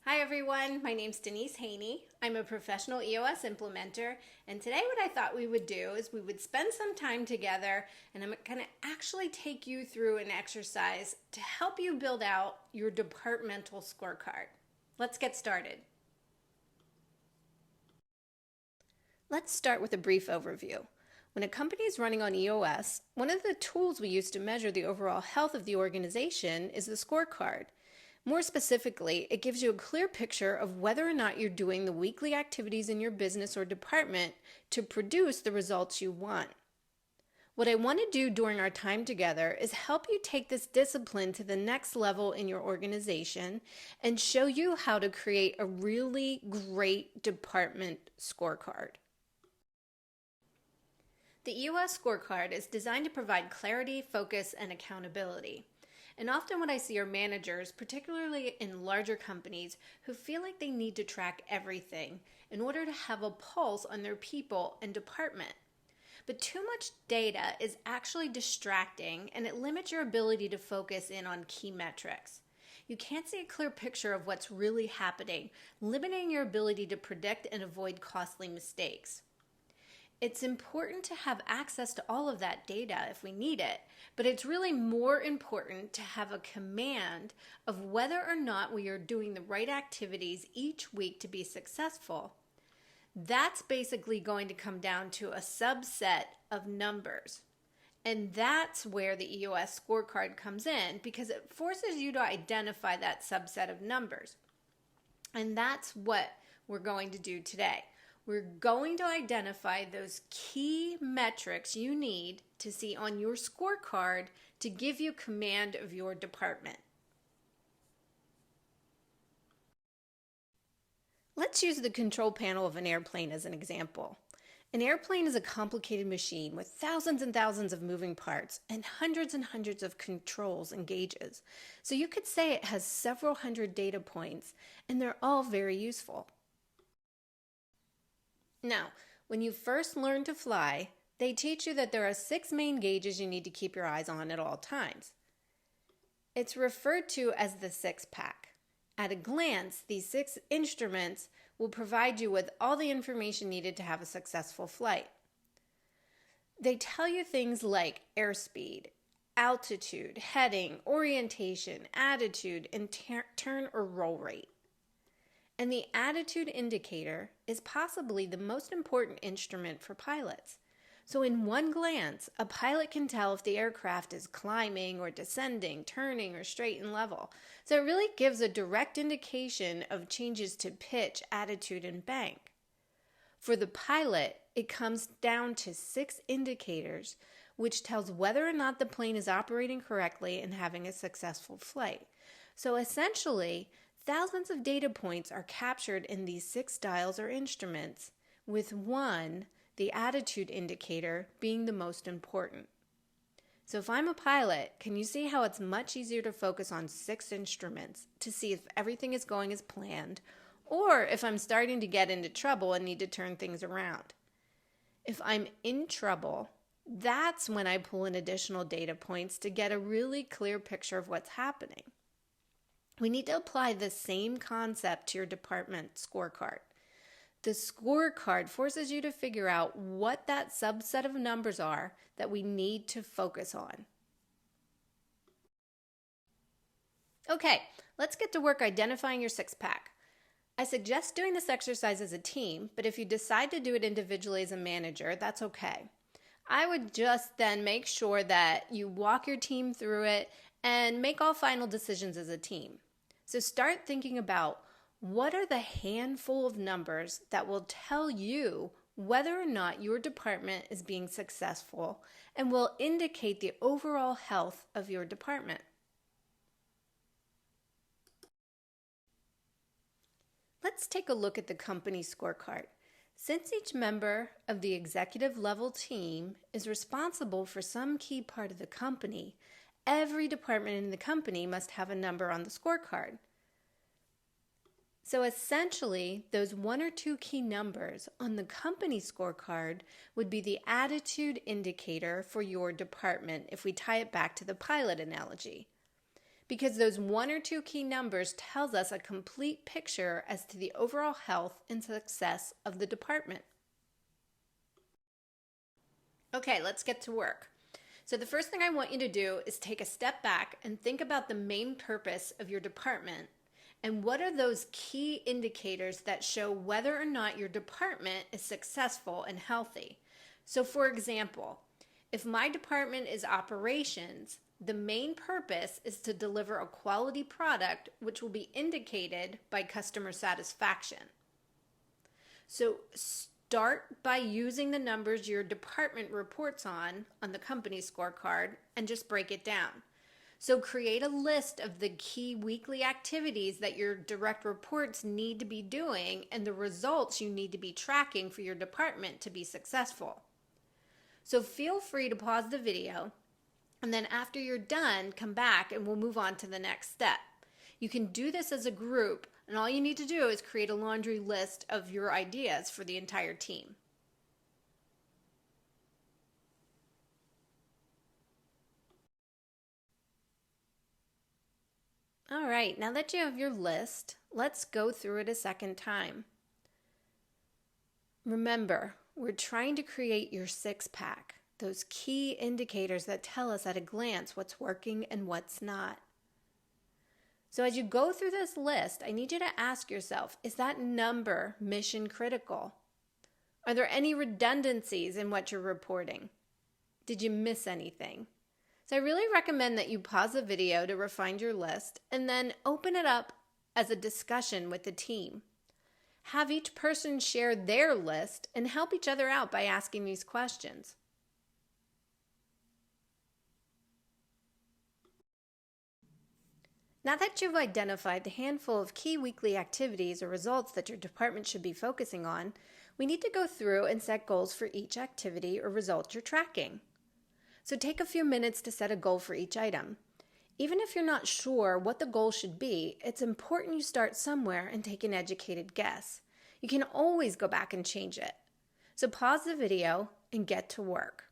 Hi everyone, my name's Denise Haney. I'm a professional EOS implementer, and today what I thought we would do is we would spend some time together, and I'm going to actually take you through an exercise to help you build out your departmental scorecard. Let's get started. Let's start with a brief overview. When a company is running on EOS, one of the tools we use to measure the overall health of the organization is the scorecard. More specifically, it gives you a clear picture of whether or not you're doing the weekly activities in your business or department to produce the results you want. What I want to do during our time together is help you take this discipline to the next level in your organization and show you how to create a really great department scorecard. The EOS scorecard is designed to provide clarity, focus, and accountability. And often what I see are managers, particularly in larger companies, who feel like they need to track everything in order to have a pulse on their people and department. But too much data is actually distracting, and it limits your ability to focus in on key metrics. You can't see a clear picture of what's really happening, limiting your ability to predict and avoid costly mistakes. It's important to have access to all of that data if we need it, but it's really more important to have a command of whether or not we are doing the right activities each week to be successful. That's basically going to come down to a subset of numbers. And that's where the EOS scorecard comes in, because it forces you to identify that subset of numbers. And that's what we're going to do today. We're going to identify those key metrics you need to see on your scorecard to give you command of your department. Let's use the control panel of an airplane as an example. An airplane is a complicated machine with thousands and thousands of moving parts and hundreds of controls and gauges. So you could say it has several hundred data points, and they're all very useful. Now, when you first learn to fly, they teach you that there are 6 main gauges you need to keep your eyes on at all times. It's referred to as the 6-pack. At a glance, these 6 instruments will provide you with all the information needed to have a successful flight. They tell you things like airspeed, altitude, heading, orientation, attitude, and turn or roll rate. And the attitude indicator is possibly the most important instrument for pilots. So in one glance, a pilot can tell if the aircraft is climbing or descending, turning or straight and level. So it really gives a direct indication of changes to pitch, attitude, and bank. For the pilot, it comes down to 6 indicators, which tells whether or not the plane is operating correctly and having a successful flight. So essentially, thousands of data points are captured in these 6 dials or instruments, with one, the attitude indicator, being the most important. So if I'm a pilot, can you see how it's much easier to focus on 6 instruments to see if everything is going as planned, or if I'm starting to get into trouble and need to turn things around? If I'm in trouble, that's when I pull in additional data points to get a really clear picture of what's happening. We need to apply the same concept to your department scorecard. The scorecard forces you to figure out what that subset of numbers are that we need to focus on. Okay, let's get to work identifying your 6-pack. I suggest doing this exercise as a team, but if you decide to do it individually as a manager, that's okay. I would just then make sure that you walk your team through it and make all final decisions as a team. So start thinking about what are the handful of numbers that will tell you whether or not your department is being successful and will indicate the overall health of your department. Let's take a look at the company scorecard. Since each member of the executive level team is responsible for some key part of the company, every department in the company must have a number on the scorecard. So essentially, those 1 or 2 key numbers on the company scorecard would be the attitude indicator for your department if we tie it back to the pilot analogy. because those one or two key numbers tells us a complete picture as to the overall health and success of the department. Okay, let's get to work. So the first thing I want you to do is take a step back and think about the main purpose of your department and what are those key indicators that show whether or not your department is successful and healthy. So for example, if my department is operations, the main purpose is to deliver a quality product which will be indicated by customer satisfaction. So start by using the numbers your department reports on the company scorecard and just break it down. So create a list of the key weekly activities that your direct reports need to be doing and the results you need to be tracking for your department to be successful. So feel free to pause the video, and then after you're done, come back and we'll move on to the next step. You can do this as a group, and all you need to do is create a laundry list of your ideas for the entire team. All right, now that you have your list, let's go through it a second time. Remember, we're trying to create your six-pack, those key indicators that tell us at a glance what's working and what's not. So as you go through this list, I need you to ask yourself, is that number mission critical? Are there any redundancies in what you're reporting? Did you miss anything? So I really recommend that you pause the video to refine your list and then open it up as a discussion with the team. Have each person share their list and help each other out by asking these questions. Now that you've identified the handful of key weekly activities or results that your department should be focusing on, we need to go through and set goals for each activity or result you're tracking. So take a few minutes to set a goal for each item. Even if you're not sure what the goal should be, it's important you start somewhere and take an educated guess. You can always go back and change it. So pause the video and get to work.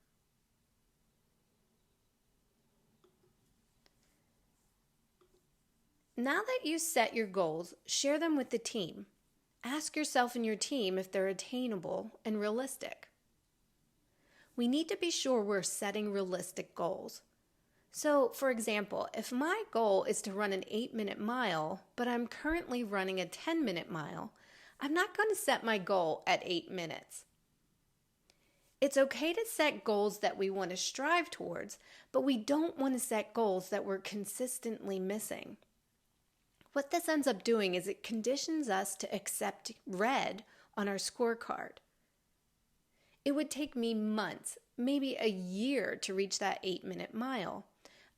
Now that you set your goals, share them with the team. Ask yourself and your team if they're attainable and realistic. We need to be sure we're setting realistic goals. So, for example, if my goal is to run an 8-minute mile, but I'm currently running a 10-minute mile, I'm not going to set my goal at 8 minutes. It's okay to set goals that we want to strive towards, but we don't want to set goals that we're consistently missing. What this ends up doing is it conditions us to accept red on our scorecard. It would take me months, maybe a year to reach that 8-minute mile.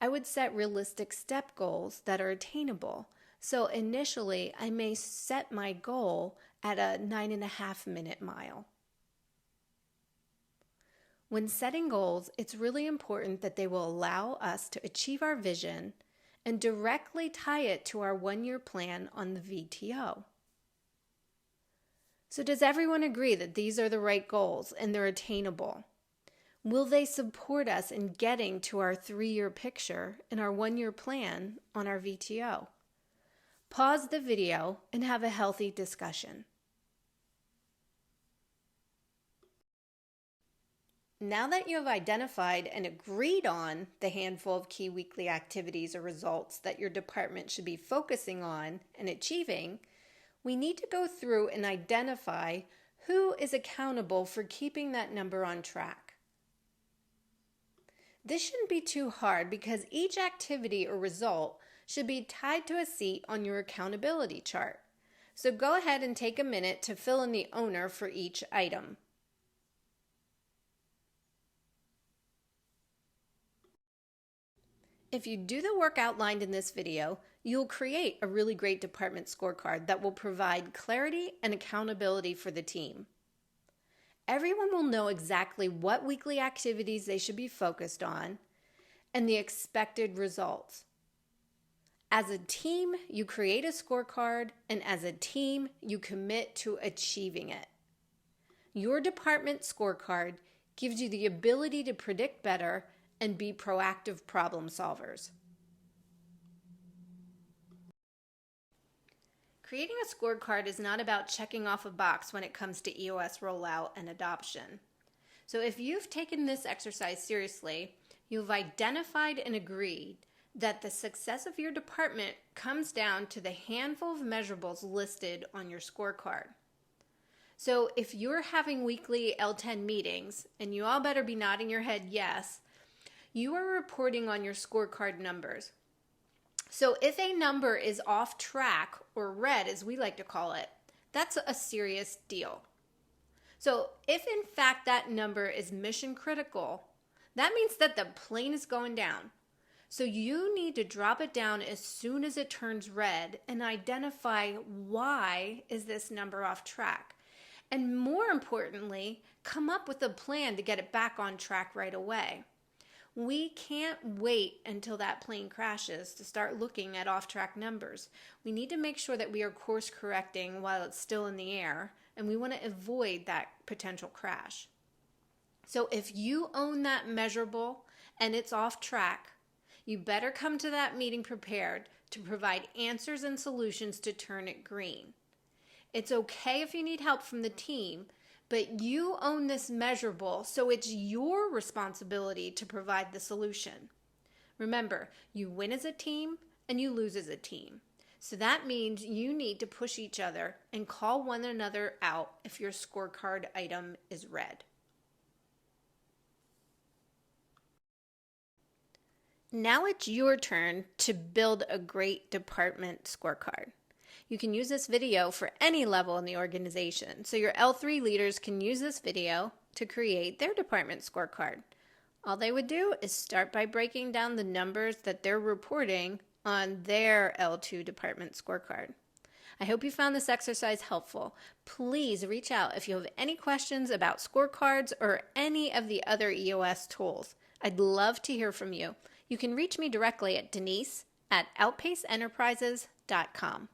I would set realistic step goals that are attainable. So initially, I may set my goal at a 9.5-minute mile. When setting goals, it's really important that they will allow us to achieve our vision and directly tie it to our 1-year plan on the VTO. So does everyone agree that these are the right goals and they're attainable? Will they support us in getting to our 3-year picture and our 1-year plan on our VTO? Pause the video and have a healthy discussion. Now that you have identified and agreed on the handful of key weekly activities or results that your department should be focusing on and achieving, we need to go through and identify who is accountable for keeping that number on track. This shouldn't be too hard because each activity or result should be tied to a seat on your accountability chart. So go ahead and take a minute to fill in the owner for each item. If you do the work outlined in this video, you'll create a really great department scorecard that will provide clarity and accountability for the team. Everyone will know exactly what weekly activities they should be focused on and the expected results. As a team, you create a scorecard, and as a team, you commit to achieving it. Your department scorecard gives you the ability to predict better and be proactive problem solvers. creating a scorecard is not about checking off a box when it comes to EOS rollout and adoption. So if you've taken this exercise seriously, you've identified and agreed that the success of your department comes down to the handful of measurables listed on your scorecard. So if you're having weekly L10 meetings, and you all better be nodding your head yes, you are reporting on your scorecard numbers. So if a number is off track, or red as we like to call it, that's a serious deal. So if in fact that number is mission critical, that means that the plane is going down. So you need to drop it down as soon as it turns red and identify why is this number off track. And more importantly, come up with a plan to get it back on track right away. We can't wait until that plane crashes to start looking at off-track numbers. We need to make sure that we are course correcting while it's still in the air, and we want to avoid that potential crash. So if you own that measurable and it's off track, you better come to that meeting prepared to provide answers and solutions to turn it green. It's okay if you need help from the team, but you own this measurable, so it's your responsibility to provide the solution. Remember, you win as a team and you lose as a team. So that means you need to push each other and call one another out if your scorecard item is red. Now it's your turn to build a great department scorecard. You can use this video for any level in the organization, so your L3 leaders can use this video to create their department scorecard. All they would do is start by breaking down the numbers that they're reporting on their L2 department scorecard. I hope you found this exercise helpful. Please reach out if you have any questions about scorecards or any of the other EOS tools. I'd love to hear from you. You can reach me directly at Denise@outpaceenterprises.com.